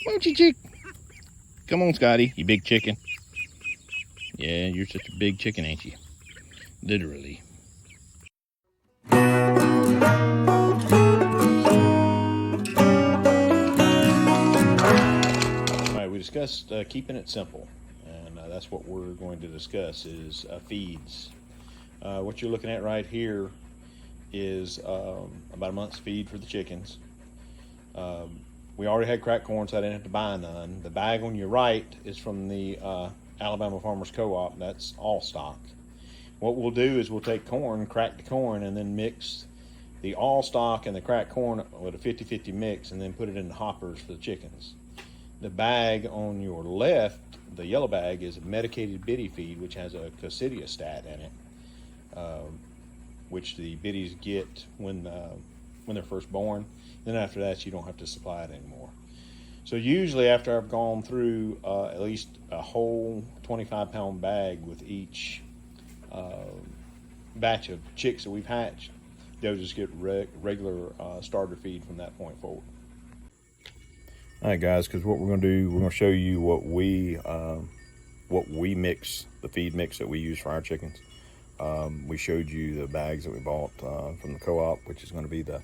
Come on, chick. Come on, Scotty, you big chicken. Yeah, you're such a big chicken, ain't you? Literally. All right, we discussed keeping it simple, and that's what we're going to discuss is feeds. What you're looking at right here is about a month's feed for the chickens. We already had cracked corn, so I didn't have to buy none. The bag on your right is from the Alabama Farmers Co-op. That's all stock. What we'll do is we'll take corn, crack the corn, and then mix the all stock and the cracked corn with a 50-50 mix, and then put it in the hoppers for the chickens. The bag on your left, the yellow bag, is a medicated biddy feed, which has a coccidiostat in it, which the biddies get when they're first born. Then after that, you don't have to supply it anymore. So usually after I've gone through at least a whole 25-pound bag with each batch of chicks that we've hatched, they'll just get regular starter feed from that point forward. All right, guys, because what we're going to do, we're going to show you what we mix, the feed mix that we use for our chickens. We showed you the bags that we bought from the co-op, which is going to be the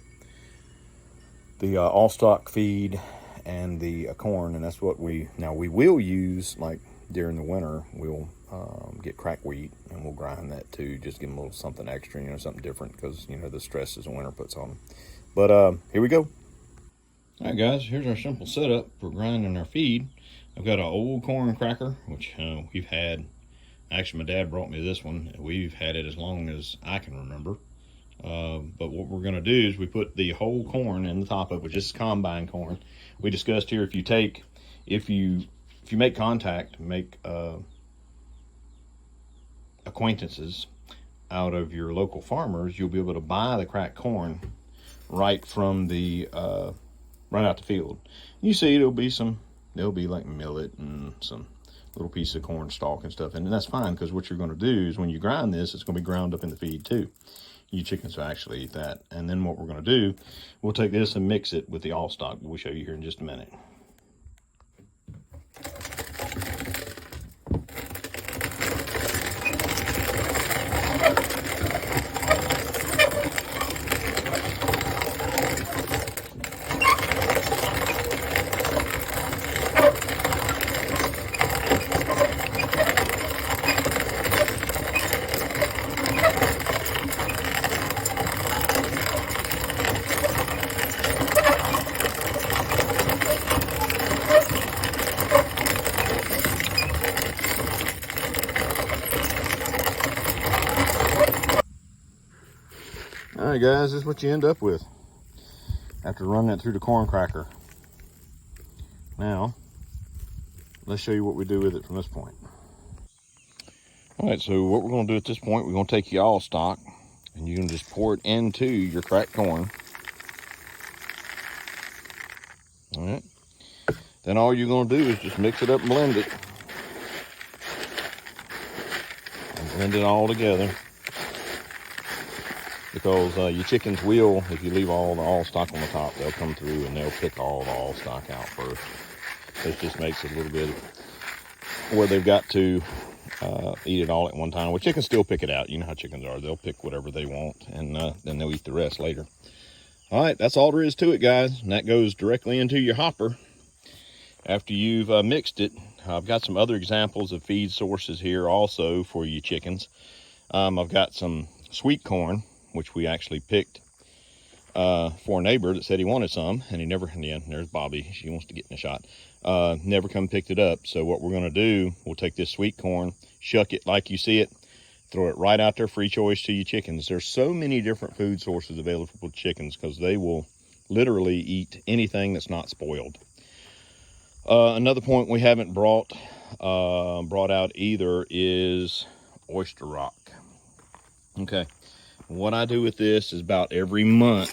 all stock feed and the corn, and that's what we will use. Like during the winter, we'll get cracked wheat and we'll grind that too, just give them a little something extra, something different, because the stresses the winter puts on them. But here we go. All right, guys, here's our simple setup for grinding our feed. I've got an old corn cracker, which we've had. Actually, my dad brought me this one. We've had it as long as I can remember. But what we're going to do is we put the whole corn in the top of it, which is combine corn. We discussed here, if you make contact, make acquaintances out of your local farmers, you'll be able to buy the cracked corn right from the right out the field. You see, there'll be like millet and some little piece of corn stalk and stuff, and that's fine, because what you're going to do is when you grind this, it's going to be ground up in the feed too. You chickens will actually eat that. And then what we're going to do, we'll take this and mix it with the all stock. We'll show you here in just a minute. All right, guys, this is what you end up with after running it through the corn cracker. Now, let's show you what we do with it from this point. All right, so what we're going to do at this point, we're going to take your all stock and you're going to just pour it into your cracked corn. All right. Then all you're going to do is just mix it up and blend it. And blend it all together. Because your chickens will, if you leave all the all stock on the top, they'll come through and they'll pick all the all stock out first. This just makes it a little bit where they've got to eat it all at one time. Well, chickens still pick it out. You know how chickens are. They'll pick whatever they want, and then they'll eat the rest later. All right, that's all there is to it, guys. And that goes directly into your hopper after you've mixed it. I've got some other examples of feed sources here also for you chickens. I've got some sweet corn, which we actually picked for a neighbor that said he wanted some, and he never, yeah, there's Bobby, she wants to get in a shot, never come picked it up. So what we're going to do, we'll take this sweet corn, shuck it like you see it, throw it right out there, free choice to your chickens. There's so many different food sources available for chickens, because they will literally eat anything that's not spoiled. Another point we haven't brought out either is oyster rock. Okay, what I do with this is about every month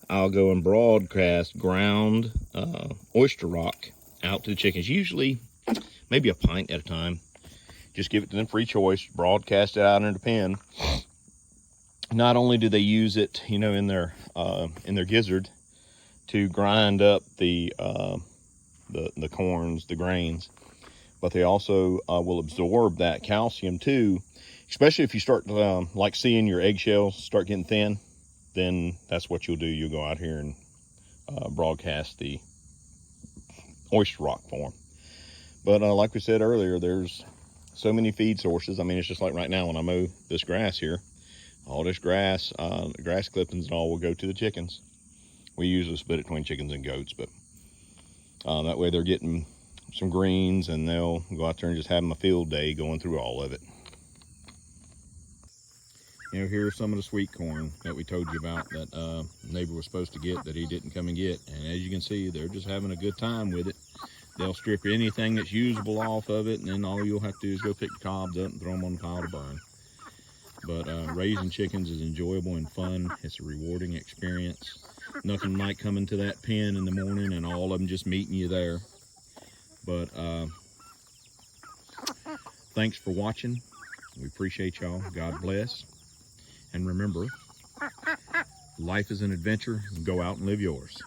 I'll go and broadcast ground oyster rock out to the chickens, usually maybe a pint at a time. Just give it to them free choice, broadcast it out in the pen. Not only do they use it, in their gizzard to grind up the the corns, the grains, but they also will absorb that calcium too, especially if you start like seeing your eggshells start getting thin. Then that's what you'll do. You'll go out here and broadcast the oyster rock for them. But like we said earlier, there's so many feed sources. I mean, it's just like right now when I mow this grass here, all this grass, grass clippings and all will go to the chickens. We usually split it between chickens and goats, but that way they're getting some greens, and they'll go out there and just have them a field day going through all of it. You know, here's some of the sweet corn that we told you about that neighbor was supposed to get that he didn't come and get. And as you can see, they're just having a good time with it. They'll strip anything that's usable off of it, and then all you'll have to do is go pick the cobs up and throw them on the pile to burn. But raising chickens is enjoyable and fun. It's a rewarding experience. Nothing like coming to that pen in the morning and all of them just meeting you there. But thanks for watching. We appreciate y'all. God bless. And remember, life is an adventure. Go out and live yours.